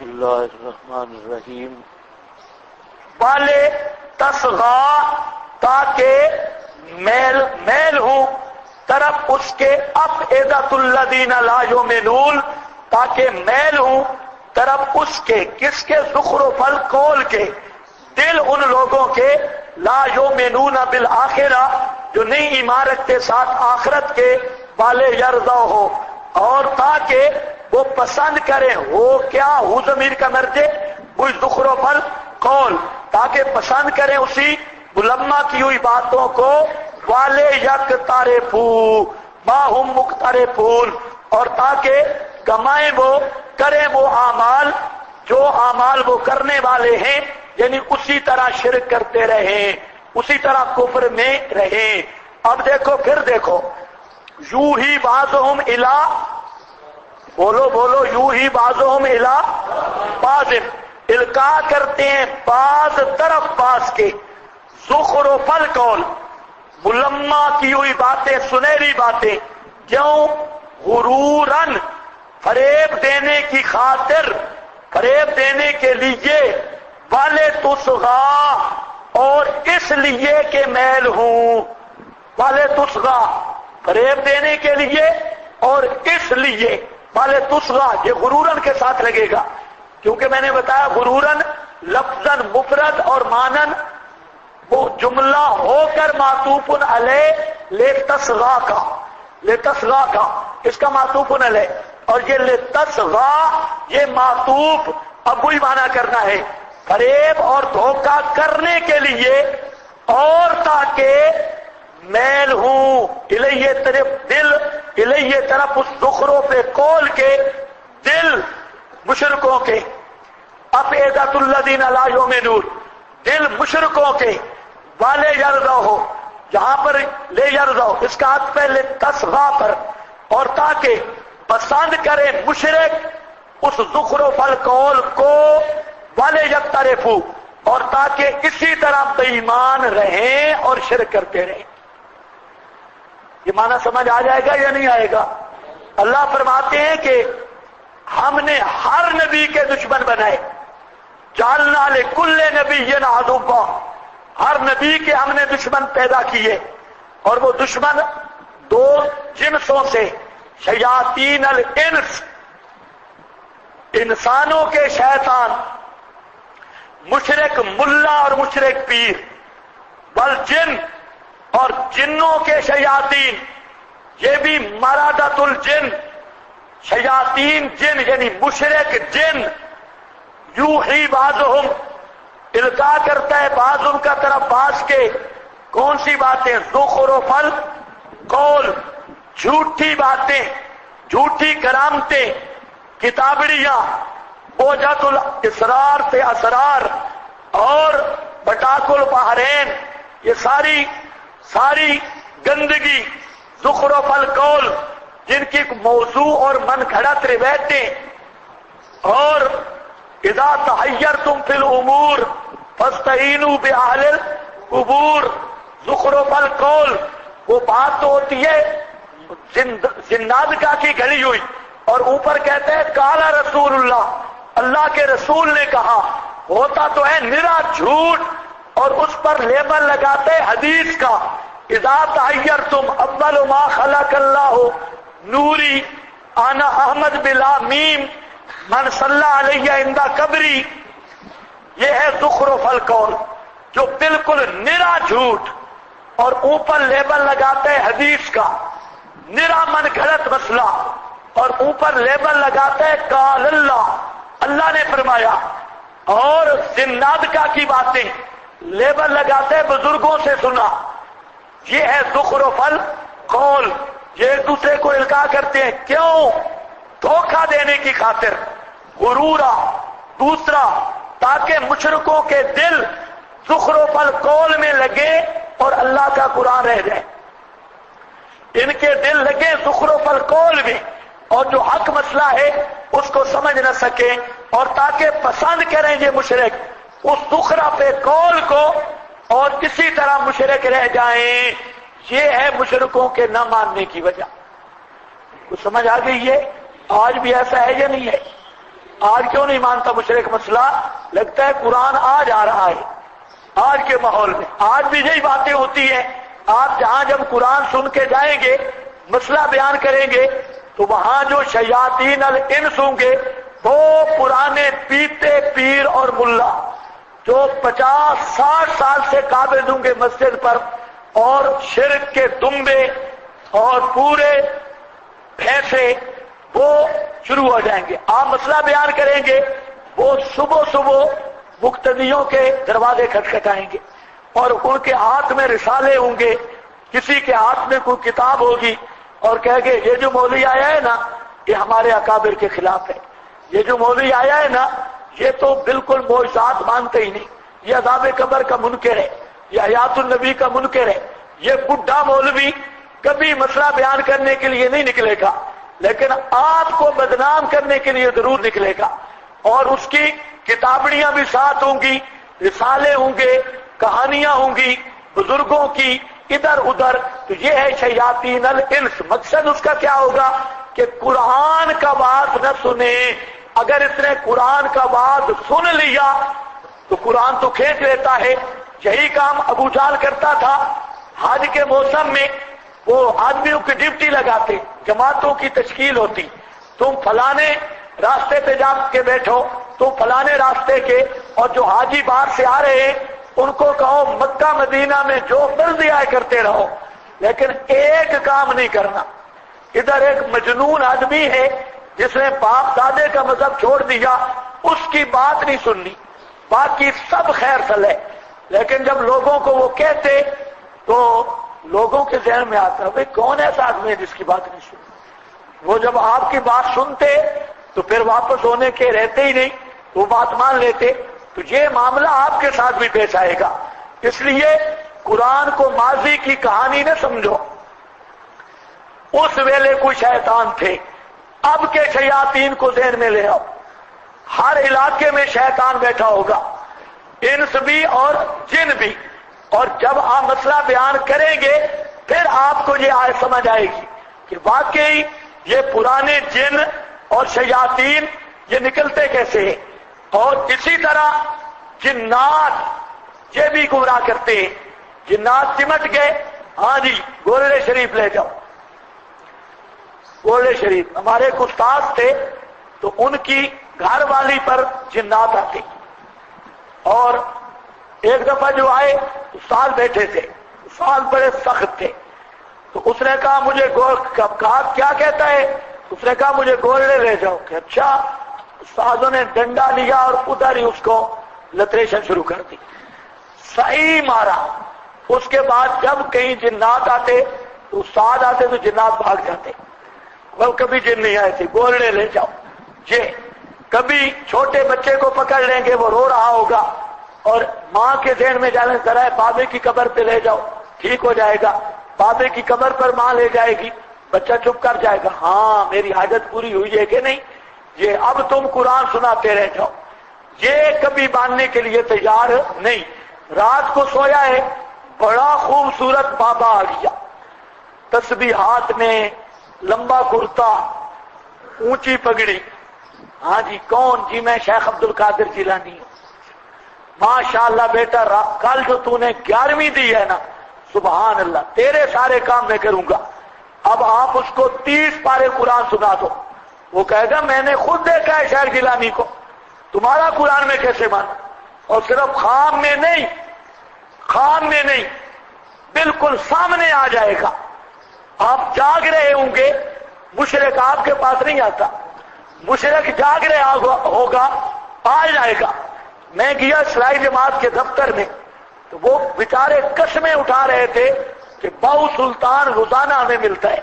اللہ الرحمن الرحیم۔ والے تصغا تاکہ میل ہوں طرف اس کے افئدۃ الذین لا یؤمنون، تاکہ میل ہوں طرف اس کے کس کے زخرف القول کے دل ان لوگوں کے لا یؤمنون بالآخرہ جو نہیں ایمان رکھتے ساتھ آخرت کے، والے یرضا ہو، اور تاکہ وہ پسند کریں ہو کیا ہو ضمیر کا مرجع وہی زخرف القول، تاکہ پسند کریں اسی ملمہ کی ہوئی باتوں کو، والے یکترفو ما ہم مقترفون، اور تاکہ کمائیں وہ کریں وہ اعمال جو اعمال وہ کرنے والے ہیں، یعنی اسی طرح شرک کرتے رہیں، اسی طرح کفر میں رہیں۔ اب دیکھو پھر دیکھو، یوں ہی بعضہم الی، بولو بولو، یوں ہی بعضہم الی بعض، القاء کرتے ہیں بعض طرف بعض کے، زخرف القول ملمہ کی ہوئی باتیں، سنہری باتیں، کیوں؟ غرورن فریب دینے کی خاطر، فریب دینے کے لیے، والے تصغا اور اس لیے کہ میل ہوں، والے تصغا فریب دینے کے لیے اور اس لیے، والے تصغا یہ غرورن کے ساتھ لگے گا، کیونکہ میں نے بتایا غرورن لفظاً مفرد اور مانن وہ جملہ ہو کر معطوف علیہ لتصغا کا، لتصغا کا اس کا معطوف علیہ، اور یہ لتصغا یہ معطوف اب وہی معنی کرنا ہے، فریب اور دھوکہ کرنے کے لیے، اور تاکہ میل ہوں الیہ طرف دل، الیہ طرف اس زخرف قول کے دل مشرکوں کے، افئدۃ الذین لا یؤمنون دل مشرکوں کے، والے یرضا ہو، جہاں پر لے یرضا ہو اس کا عطف ہے لتصغا پر، اور تاکہ پسند کرے مشرک اس زخرف القول کو، والے یکترفو اور تاکہ اسی طرح بے ایمان رہیں اور شرک کرتے رہیں۔ یہ معنی سمجھ آ جائے گا یا نہیں آئے گا؟ اللہ فرماتے ہیں کہ ہم نے ہر نبی کے دشمن بنائے، جعلنا لکل نبی عدوا، ہر نبی کے ہم نے دشمن پیدا کیے، اور وہ دشمن دو جنسوں سے، شیاطین الانس انسانوں کے شیطان، مشرک ملا اور مشرک پیر، والجن اور جنوں کے شیاطین، یہ بھی مرادۃ الجن شیاطین جن یعنی مشرک جن، یوحی بعضہم القاء کرتا ہے بعض ان کا طرف بعض کے، کون سی باتیں؟ زخرف القول جھوٹی باتیں، جھوٹی کرامتیں، کتابڑیاں، اوجت الاسرار سے اسرار، اور بٹاک البحرین، یہ ساری گندگی، زخرف القول جن کی موضوع اور من گھڑت روایتیں، اور اذا تحیرتم فی الامور فاستعینوا باہل القبور، زخرف القول وہ بات تو ہوتی ہے زندادگاہ کی گھڑی ہوئی، اور اوپر کہتے ہیں قال رسول اللہ، اللہ کے رسول نے کہا، ہوتا تو ہے نرا جھوٹ، اور اس پر لیبل لگاتے حدیث کا، اذا تحیرتم اول ما خلق اللہ نوری انا احمد بلا میم من صلی علیہ عند قبری، یہ ہے زخرف القول جو بالکل نرا جھوٹ، اور اوپر لیبل لگاتے ہیں حدیث کا، نرا من گھڑت مسئلہ، اور اوپر لیبل لگاتے ہیں قال اللہ، اللہ نے فرمایا، اور زندادگاہ کی باتیں لیبل لگاتے ہیں بزرگوں سے سنا، یہ ہے زخرف القول، یہ ایک دوسرے کو القاء کرتے ہیں، کیوں؟ دھوکہ دینے کی خاطر، غرورا، دوسرا تاکہ مشرکوں کے دل زخرف القول میں لگے اور اللہ کا قرآن رہ جائے، ان کے دل لگے زخرف القول میں، اور جو حق مسئلہ ہے اس کو سمجھ نہ سکیں، اور تاکہ پسند کریں یہ مشرک اس زخرف قول کو، اور اسی طرح مشرک رہ جائیں، یہ ہے مشرکوں کے نہ ماننے کی وجہ۔ کچھ سمجھ آ گئی ہے؟ آج بھی ایسا ہے یا نہیں ہے؟ آج کیوں نہیں مانتا مشرک مسئلہ؟ لگتا ہے قرآن آج آ رہا ہے، آج کے ماحول میں آج بھی یہی باتیں ہوتی ہیں۔ آپ جہاں جب قرآن سن کے جائیں گے، مسئلہ بیان کریں گے، تو وہاں جو شیاطین الانس ہوں گے وہ پرانے پیتے پیر اور ملا جو 50-60 سال سے قابض ہوں گے مسجد پر، اور شرک کے دمبے اور پورے بھینسے وہ شروع ہو جائیں گے۔ آپ مسئلہ بیان کریں گے، وہ صبح صبح مقتدیوں کے دروازے کھٹکھٹائیں گے، اور ان کے ہاتھ میں رسالے ہوں گے، کسی کے ہاتھ میں کوئی کتاب ہوگی، اور کہے گے یہ جو مولوی آیا ہے نا یہ ہمارے اکابر کے خلاف ہے، یہ جو مولوی آیا ہے نا یہ تو بالکل معجزات مانتے ہی نہیں، یہ عذاب قبر کا منکر ہے، یہ حیات النبی کا منکر ہے۔ یہ بڈھا مولوی کبھی مسئلہ بیان کرنے کے لیے نہیں نکلے گا، لیکن آپ کو بدنام کرنے کے لیے ضرور نکلے گا، اور اس کی کتابڑیاں بھی ساتھ ہوں گی، رسالے ہوں گے، کہانیاں ہوں گی بزرگوں کی ادھر ادھر۔ تو یہ ہے شیاطین الانس۔ مقصد اس کا کیا ہوگا کہ قرآن کا بات نہ سنے۔ اگر اس نے قرآن کا بات سن لیا تو قرآن تو کھینچ لیتا ہے۔ یہی کام ابو جہل کرتا تھا۔ حج کے موسم میں وہ آدمیوں کی ڈیوٹی لگاتے، جماعتوں کی تشکیل ہوتی، تم فلانے راستے پہ جا کے بیٹھو، تم فلانے راستے کے، اور جو حاجی باہر سے آ رہے ہیں ان کو کہو مکہ مدینہ میں جو مرضی آئے کرتے رہو، لیکن ایک کام نہیں کرنا۔ ادھر ایک مجنون آدمی ہے جس نے باپ دادے کا مذہب چھوڑ دیا، اس کی بات نہیں سننی، باقی سب خیر سل ہے۔ لیکن جب لوگوں کو وہ کہتے تو لوگوں کے ذہن میں آتا بھئی کون ایسا آدمی ہے جس کی بات نہیں سنی؟ وہ جب آپ کی بات سنتے تو پھر واپس ہونے کے رہتے ہی نہیں، وہ بات مان لیتے۔ تو یہ معاملہ آپ کے ساتھ بھی پیش آئے گا۔ اس لیے قرآن کو ماضی کی کہانی نہ سمجھو۔ اس ویلے کوئی شیطان تھے، اب کے شیاطین کو ذہن میں لے آؤ۔ ہر علاقے میں شیطان بیٹھا ہوگا، انس بھی اور جن بھی، اور جب آپ مسئلہ بیان کریں گے پھر آپ کو یہ آیت سمجھ آئے گی کہ واقعی یہ پرانے جن اور شیاطین یہ نکلتے کیسے ہیں۔ اور اسی طرح جنات یہ بھی گمراہ کرتے ہیں۔ جنات سمٹ گئے، ہاں جی گولڑے شریف لے جاؤ، گولڑے شریف ہمارے ایک استاد تھے، تو ان کی گھر والی پر جنات آتے، اور ایک دفعہ جو آئے استاد بیٹھے تھے، استاد بڑے سخت تھے، تو اس نے کہا مجھے کہا کیا کہتا ہے؟ اس نے کہا مجھے گولڑے لے جاؤ۔ کہ اچھا۔ استادوں نے ڈنڈا لیا اور ادھر ہی اس کو لتریشن شروع کر دی، صحیح مارا۔ اس کے بعد جب کہیں جنات آتے تو استاد آتے تو جنات بھاگ جاتے، وہ کبھی جن نہیں آئے تھے، گولڑے لے جاؤ۔ یہ کبھی چھوٹے بچے کو پکڑ لیں گے، وہ رو رہا ہوگا، اور ماں کے ذہن میں جانے ذرا ہے بابے کی قبر پہ لے جاؤ ٹھیک ہو جائے گا، بابے کی قبر پر ماں لے جائے گی، بچہ چپ کر جائے گا، ہاں میری حاجت پوری ہوئی ہے کہ نہیں۔ یہ اب تم قرآن سناتے رہ جاؤ، یہ کبھی ماننے کے لیے تیار نہیں۔ رات کو سویا ہے، بڑا خوبصورت بابا آ گیا، تسبیحات میں، لمبا کرتا، اونچی پگڑی۔ ہاں جی کون؟ جی میں شیخ عبد القادر جیلانی ہوں۔ ماشاءاللہ بیٹا کل جو تو نے 11ویں دی ہے نا، سبحان اللہ، تیرے سارے کام میں کروں گا۔ اب آپ اس کو 30 پارے قرآن سنا دو، وہ کہے گا میں نے خود دیکھا ہے شیخ جیلانی کو، تمہارا قرآن میں کیسے مانا؟ اور صرف خام میں نہیں، خام میں نہیں، بالکل سامنے آ جائے گا۔ آپ جاگ رہے ہوں گے، مشرک آپ کے پاس نہیں آتا، مشرک جاگ رہا ہوگا آ جائے گا۔ میں گیا اسلائی جماعت کے دفتر میں، تو وہ بیچارے قسمیں اٹھا رہے تھے کہ باؤ سلطان روزانہ ہمیں ملتا ہے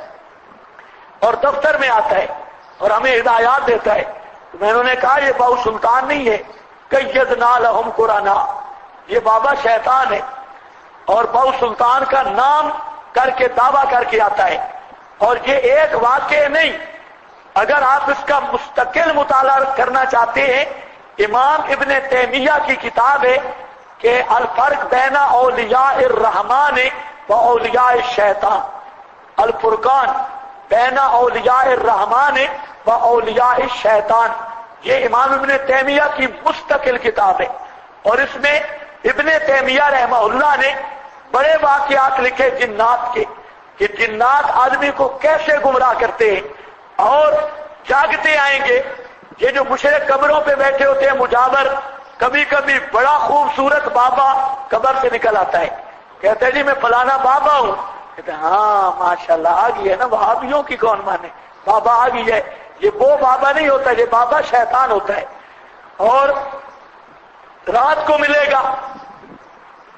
اور دفتر میں آتا ہے اور ہمیں ہدایات دیتا ہے۔ تو میں انہوں نے کہا یہ باؤ سلطان نہیں ہے، قیدنا لہم قرانا، یہ بابا شیطان ہے، اور باؤ سلطان کا نام کر کے دعویٰ کر کے آتا ہے، اور یہ ایک واقعہ نہیں۔ اگر آپ اس کا مستقل مطالعہ کرنا چاہتے ہیں، امام ابن تیمیہ کی کتاب ہے کہ الفرق بین اولیاء الرحمن و اولیاء الشیطان، الفرقان بین اولیاء الرحمن و اولیاء الشیطان، یہ امام ابن تیمیہ کی مستقل کتاب ہے، اور اس میں ابن تیمیہ رحمہ اللہ نے بڑے واقعات لکھے جنات کے، کہ جنات آدمی کو کیسے گمراہ کرتے ہیں اور جاگتے آئیں گے۔ یہ جو مشرک قبروں پہ بیٹھے ہوتے ہیں مجاور، کبھی کبھی بڑا خوبصورت بابا قبر سے نکل آتا ہے، کہتا ہے جی میں فلانا بابا ہوں، کہتے ہیں ہاں ماشاءاللہ آ گئی ہے نا، وہابیوں کی کون مانے، بابا آ گئی ہے۔ یہ وہ بابا نہیں ہوتا، یہ بابا شیطان ہوتا ہے۔ اور رات کو ملے گا،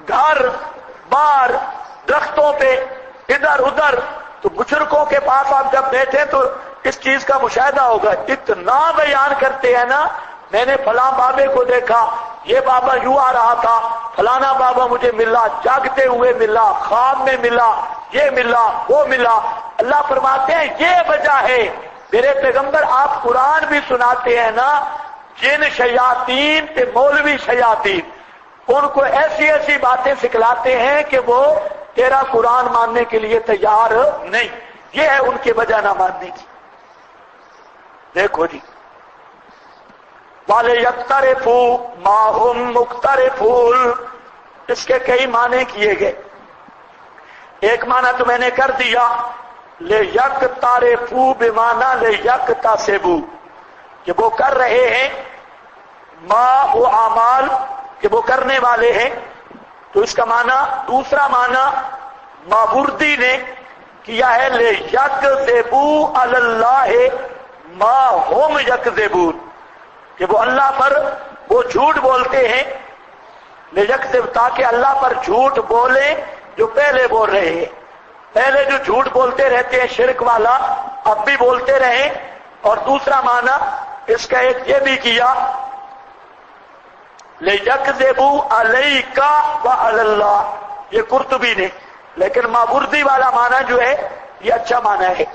گھر بار درختوں پہ ادھر ادھر، تو بزرگوں کے پاس آپ جب بیٹھے تو اس چیز کا مشاہدہ ہوگا، اتنا بیان کرتے ہیں نا، میں نے فلاں بابے کو دیکھا، یہ بابا یوں آ رہا تھا، فلانا بابا مجھے ملا، جاگتے ہوئے ملا، خواب میں ملا، یہ ملا وہ ملا۔ اللہ فرماتے ہیں یہ وجہ ہے، میرے پیغمبر آپ قرآن بھی سناتے ہیں نا، جن شیاطین تے مولوی شیاطین ان کو ایسی ایسی باتیں سکھلاتے ہیں کہ وہ تیرا قرآن ماننے کے لیے تیار نہیں، یہ ہے ان کی وجہ نہ ماننے کی۔ دیکھو جی، وَلِيَقْتَرِفُوا مَا هُمْ مُقْتَرِفُونَ، اس کے کئی معنی کیے گئے۔ ایک معنی تو میں نے کر دیا، لِيَقْتَرِفُوا بِمَعنَى لِيَقْتَسِبُوا، کہ وہ کر رہے ہیں، ما وہ اعمال کہ وہ کرنے والے ہیں۔ تو اس کا معنی دوسرا معنی ماوردی نے کیا ہے، لِيَكْذِبُوا عَلَى اللَّهِ مَا هُمْ يَكْذِبُونَ، کہ وہ اللہ پر وہ جھوٹ بولتے ہیں، لِيَكْذِب تاکہ اللہ پر جھوٹ بولیں جو پہلے بول رہے ہیں۔ پہلے جو جھوٹ بولتے رہتے ہیں شرک والا، اب بھی بولتے رہیں۔ اور دوسرا معنی اس کا ایک یہ بھی کیا، لِيَكْذِبُوا عَلَيْكَ وَعَلَى اللَّهِ، یہ قرطبی نے، لیکن ماوردی والا معنی جو ہے یہ اچھا معنی ہے۔